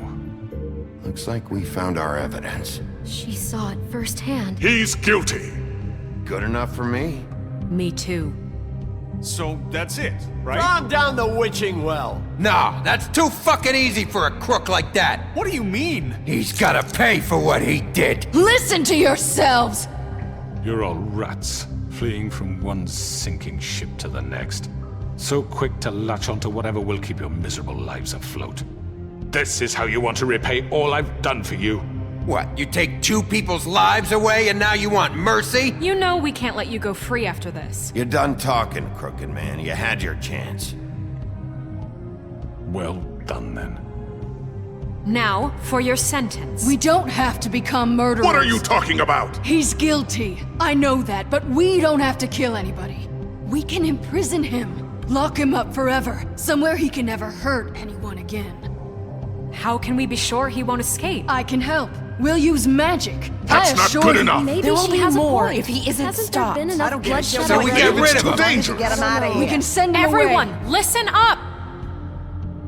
S2: Looks like we found our evidence.
S14: She saw it firsthand.
S15: He's guilty.
S2: Good enough for me.
S5: Me too.
S13: So that's it, right?
S18: Calm down the witching well.
S2: No, that's too fucking easy for a crook like that.
S13: What do you mean?
S2: He's gotta pay for what he did.
S1: Listen to yourselves!
S8: You're all rats, fleeing from one sinking ship to the next. So quick to latch onto whatever will keep your miserable lives afloat. This is how you want to repay all I've done for you?
S19: What, you take 2 people's lives away and now you want mercy?
S5: You know we can't let you go free after this.
S2: You're done talking, Crooked Man. You had your chance.
S8: Well done, then.
S5: Now, for your sentence.
S1: We don't have to become murderers.
S15: What are you talking about?
S1: He's guilty. I know that, but we don't have to kill anybody. We can imprison him. Lock him up forever. Somewhere he can never hurt anyone again.
S5: How can we be sure he won't escape?
S1: I can help. We'll use magic.
S15: That's not good enough.
S11: Maybe
S17: There will
S11: she
S17: be
S11: has
S17: more
S11: a point.
S17: if he isn't
S11: Hasn't
S17: stopped.
S11: there been
S4: I
S11: enough
S4: don't give a
S11: bloodshed
S4: shit.
S19: So we get rid of him.
S10: Dangerous.
S4: Get him out of here.
S1: We can send him
S5: Everyone,
S1: away.
S5: listen up!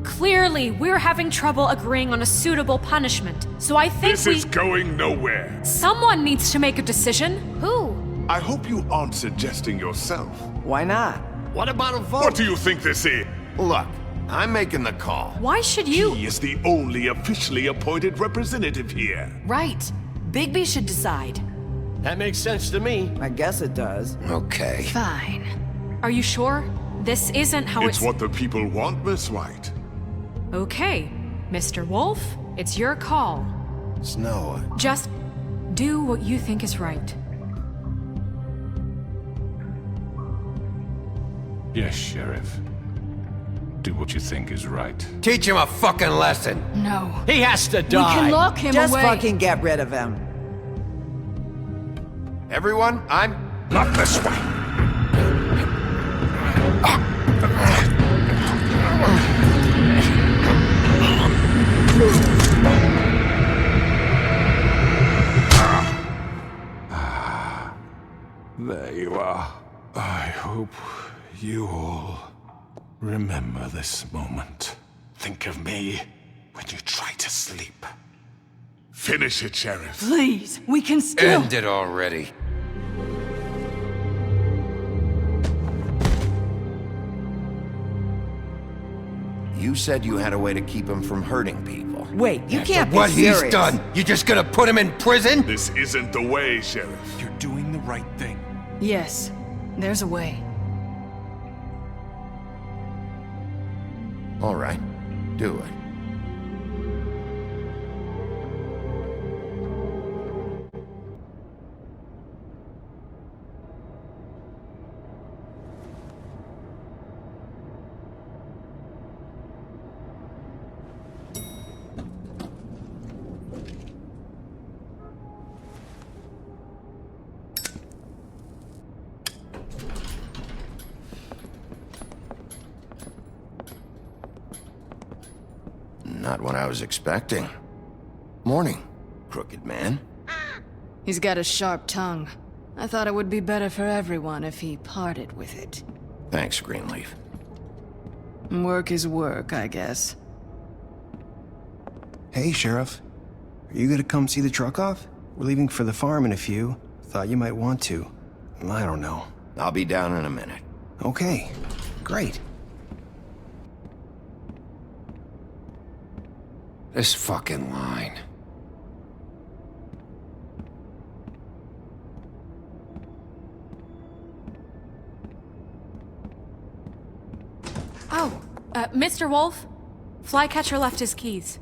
S5: Clearly, we're having trouble agreeing on a suitable punishment, so I think
S15: This is going nowhere.
S5: Someone needs to make a decision. Who?
S15: I hope you aren't suggesting yourself.
S4: Why not?
S18: What about a vote?
S15: What do you think this is?
S2: Look, I'm making the call.
S5: Why should you?
S15: He is the only officially appointed representative here.
S17: Right. Bigby should decide.
S18: That makes sense to me.
S4: I guess it does.
S2: Okay.
S1: Fine.
S5: Are you sure? This isn't how
S15: It's what the people want, Miss White.
S5: Okay, Mr. Wolf, it's your call.
S2: Snow.
S5: Just do what you think is right.
S8: Yes, Sheriff. Do what you think is right.
S19: Teach him a fucking lesson.
S1: No.
S18: He has to
S1: We
S18: die.
S1: can lock him
S4: Just
S1: away.
S4: fucking get rid of him.
S2: Everyone, I'm...
S15: Not this way. There you are. I hope you all remember this moment. Think of me when you try to sleep. Finish it, Sheriff.
S1: Please, we can still...
S19: End it already.
S2: You said you had a way to keep him from hurting people.
S4: Wait, you can't be
S19: What
S4: serious.
S19: he's done, you just gonna put him in prison?
S15: This isn't the way, Sheriff.
S13: You're doing the right thing.
S1: Yes, there's a way.
S2: All right, do it. Not what I was expecting. Morning, Crooked Man.
S1: He's got a sharp tongue. I thought it would be better for everyone if he parted with it.
S2: Thanks, Greenleaf.
S1: Work is work, I guess.
S20: Hey, Sheriff. Are you gonna come see the truck off? We're leaving for the farm in a few. Thought you might want to. I don't know.
S2: I'll be down in a minute.
S20: Okay, great.
S19: This fucking line.
S5: Oh, Mr. Wolf, Flycatcher left his keys.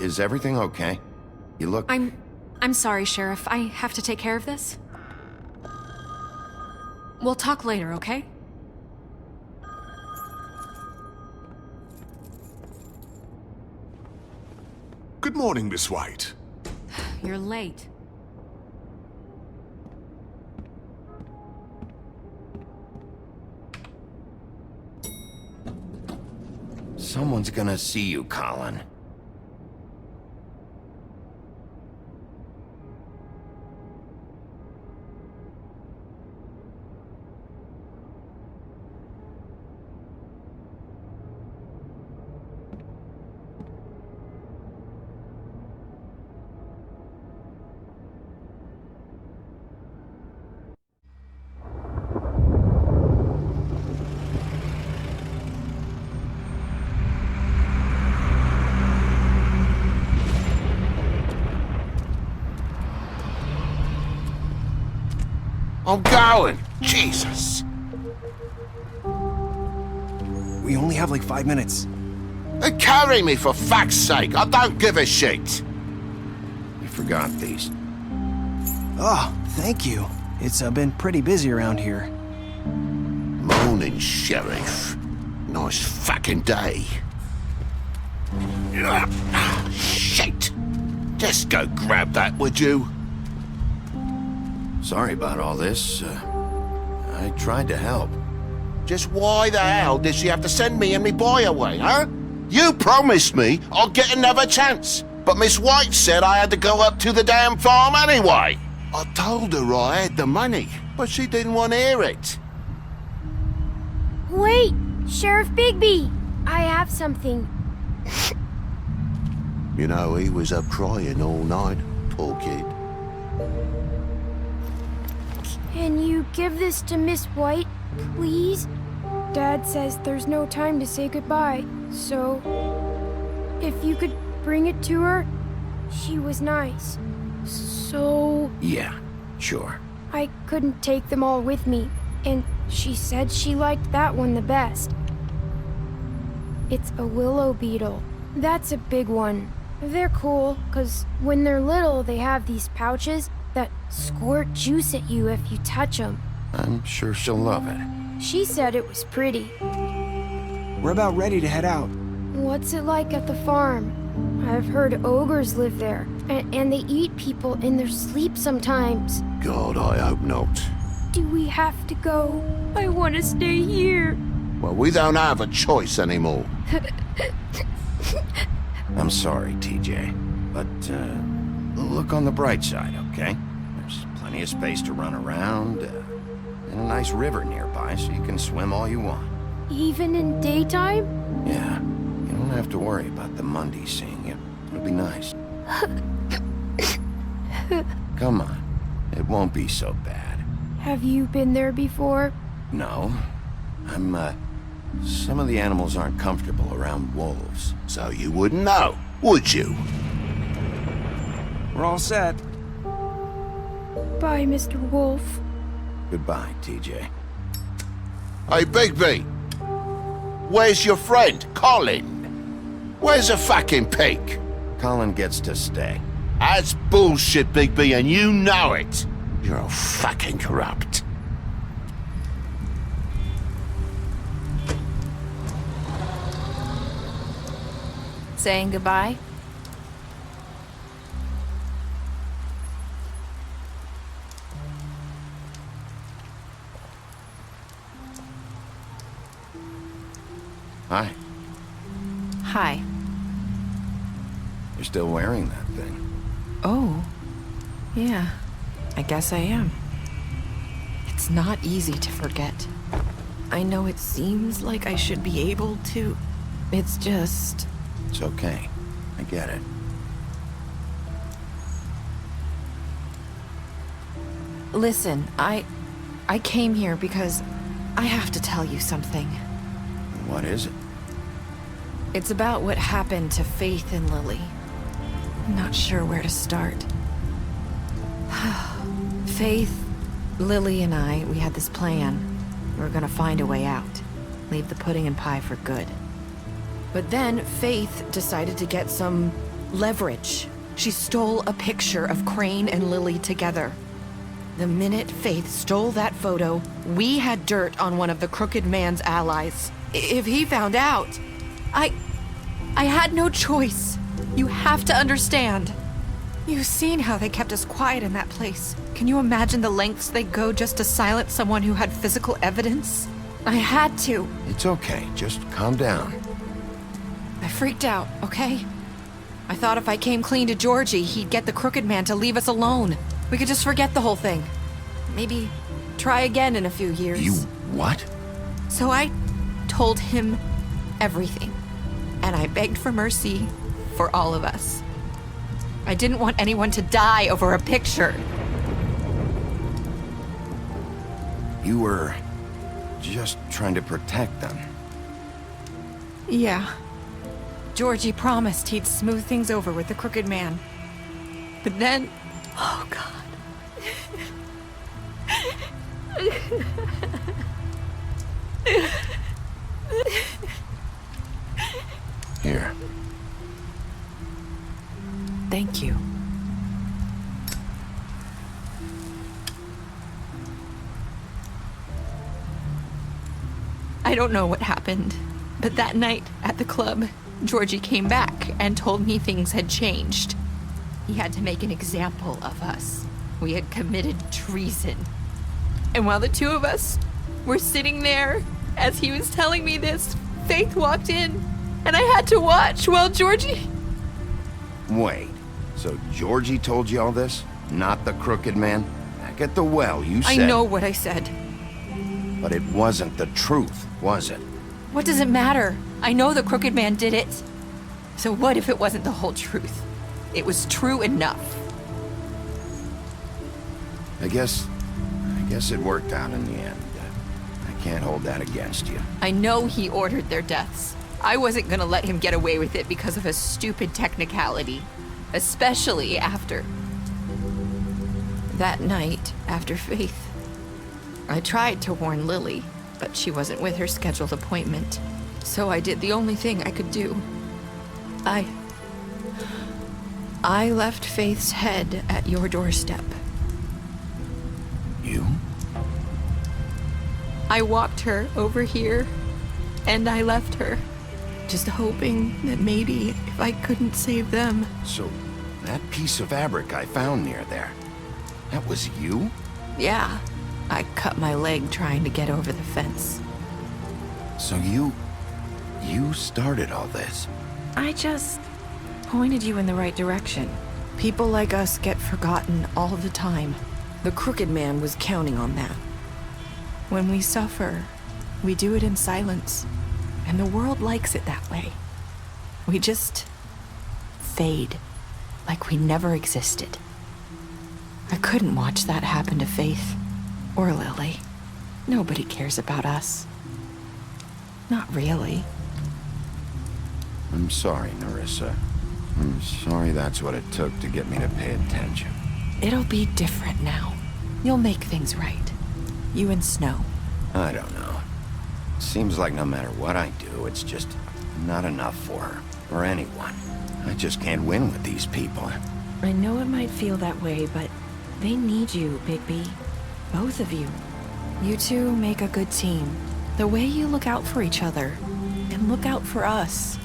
S2: Is everything okay? You look...
S5: I'm sorry, Sheriff. I have to take care of this. We'll talk later, okay?
S15: Good morning, Miss White.
S5: You're late.
S2: Someone's gonna see you, Colin.
S19: I'm going. Jesus.
S20: We only have like 5 minutes.
S2: Carry me, for fuck's sake! I don't give a shit! You forgot these.
S20: Oh, thank you. It's been pretty busy around here.
S2: Morning, Sheriff. Nice fucking day. Shit! Just go grab that, would you? Sorry about all this. I tried to help. Just why the hell did she have to send me and me boy away, huh? You promised me I'd get another chance, but Miss White said I had to go up to the damn farm anyway. I told her I had the money, but she didn't want to hear it.
S14: Wait, Sheriff Bigby! I have something.
S2: You know, he was up crying all night, poor kid.
S14: Can you give this to Miss White, please? Dad says there's no time to say goodbye, so if you could bring it to her, she was nice. So
S2: Yeah, sure.
S14: I couldn't take them all with me, and she said she liked that one the best. It's a willow beetle. That's a big one. They're cool, 'cause when they're little, they have these pouches that squirt juice at you if you touch them.
S2: I'm sure she'll love it.
S14: She said it was pretty.
S20: We're about ready to head out.
S14: What's it like at the farm? I've heard ogres live there, and they eat people in their sleep sometimes.
S2: God, I hope not.
S14: Do we have to go? I want to stay here.
S2: Well, we don't have a choice anymore. I'm sorry, TJ, but look on the bright side, okay? There's plenty of space to run around, and a nice river nearby, so you can swim all you want.
S14: Even in daytime?
S2: Yeah, you don't have to worry about the Mundy seeing you. It'll be nice. Come on, it won't be so bad.
S14: Have you been there before?
S2: No, some of the animals aren't comfortable around wolves, so you wouldn't know, would you?
S20: We're all set.
S14: Bye, Mr. Wolf.
S2: Goodbye, TJ. Hey, Bigby! Where's your friend, Colin? Where's the fucking pig? Colin gets to stay. That's bullshit, Bigby, and you know it. You're all fucking corrupt.
S21: Saying goodbye?
S2: Hi.
S21: Hi.
S2: You're still wearing that thing.
S17: Oh, yeah, I guess I am. It's not easy to forget. I know it seems like I should be able to. It's just...
S2: It's okay. I get it.
S17: Listen, I came here because I have to tell you something.
S2: What is it?
S17: It's about what happened to Faith and Lily. I'm not sure where to start. Faith, Lily, and I, we had this plan. We were gonna find a way out. Leave the pudding and pie for good. But then Faith decided to get some leverage. She stole a picture of Crane and Lily together. The minute Faith stole that photo, we had dirt on one of the Crooked Man's allies. If he found out, I had no choice. You have to understand. You've seen how they kept us quiet in that place. Can you imagine the lengths they'd go just to silence someone who had physical evidence? I had to.
S2: It's okay. Just calm down.
S17: I freaked out, okay? I thought if I came clean to Georgie, he'd get the Crooked Man to leave us alone. We could just forget the whole thing. Maybe try again in a few years.
S2: You what?
S17: So I told him everything. And I begged for mercy for all of us. I didn't want anyone to die over a picture.
S2: You were just trying to protect them.
S17: Yeah. Georgie promised he'd smooth things over with the Crooked Man. But then... Oh, God.
S21: I don't know what happened, but that night at the club, Georgie came back and told me things had changed. He had to make an example of us. We had committed treason. And while the two of us were sitting there, as he was telling me this, Faith walked in, and I had to watch while Georgie...
S2: Wait, so Georgie told you all this? Not the crooked man? Back at the well, you said...
S21: I know what I said.
S2: But it wasn't the truth, was it?
S21: What does it matter? I know the crooked man did it. So what if it wasn't the whole truth? It was true enough.
S2: I guess it worked out in the end. I can't hold that against you.
S21: I know he ordered their deaths. I wasn't gonna let him get away with it because of a stupid technicality. Especially after... that night, after Faith. I tried to warn Lily, but she wasn't with her scheduled appointment. So I did the only thing I could do. I left Faith's head at your doorstep.
S2: You?
S21: I walked her over here, and I left her. Just hoping that maybe if I couldn't save them...
S2: So, that piece of fabric I found near there, that was you?
S21: Yeah, I cut my leg trying to get over the fence.
S2: So you started all this?
S21: I just pointed you in the right direction. People like us get forgotten all the time. The crooked man was counting on that. When we suffer, we do it in silence, and the world likes it that way. We just fade, like we never existed. I couldn't watch that happen to Faith, or Lily. Nobody cares about us. Not really.
S2: I'm sorry, Nerissa. I'm sorry that's what it took to get me to pay attention.
S21: It'll be different now. You'll make things right. You and Snow.
S2: I don't know. Seems like no matter what I do, it's just not enough for her, or anyone. I just can't win with these people.
S21: I know it might feel that way, but they need you, Bigby. Both of you. You two make a good team. The way you look out for each other, and look out for us.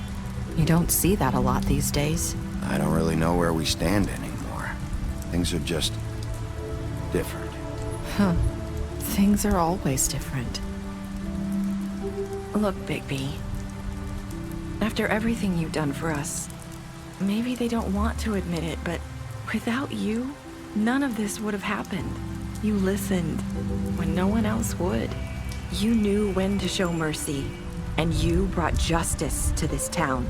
S21: You don't see that a lot these days.
S2: I don't really know where we stand anymore. Things are just different.
S21: Huh. Things are always different. Look, Bigby. After everything you've done for us, maybe they don't want to admit it, but without you, none of this would have happened. You listened when no one else would. You knew when to show mercy, and you brought justice to this town.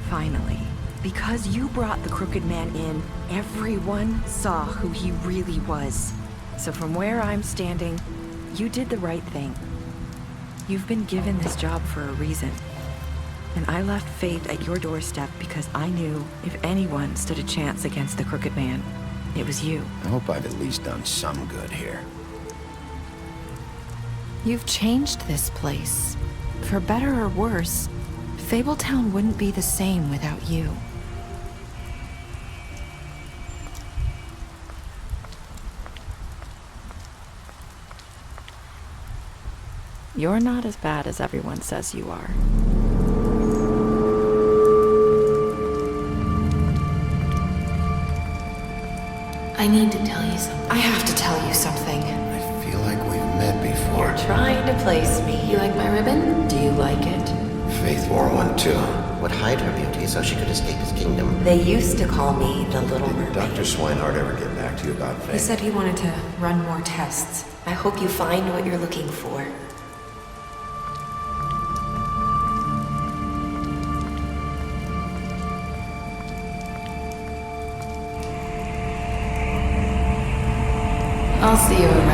S21: Finally. Because you brought the crooked man in, everyone saw who he really was. So from where I'm standing, you did the right thing. You've been given this job for a reason. And I left Faith at your doorstep because I knew if anyone stood a chance against the crooked man, it was you.
S2: I hope I've at least done some good here.
S21: You've changed this place. For better or worse, Fabletown wouldn't be the same without you. You're not as bad as everyone says you are. I need to tell you something. I have to tell you something.
S2: I feel like we've met before.
S21: You're trying to place me. You like my ribbon? Do you like it?
S7: Faith wore one too. Would hide her beauty so she could escape his kingdom.
S11: They used to call me the Little Mermaid.
S7: Did Dr. Swinehart ever get back to you about Faith?
S5: He said he wanted to run more tests.
S11: I hope you find what you're looking for.
S21: I'll see you around.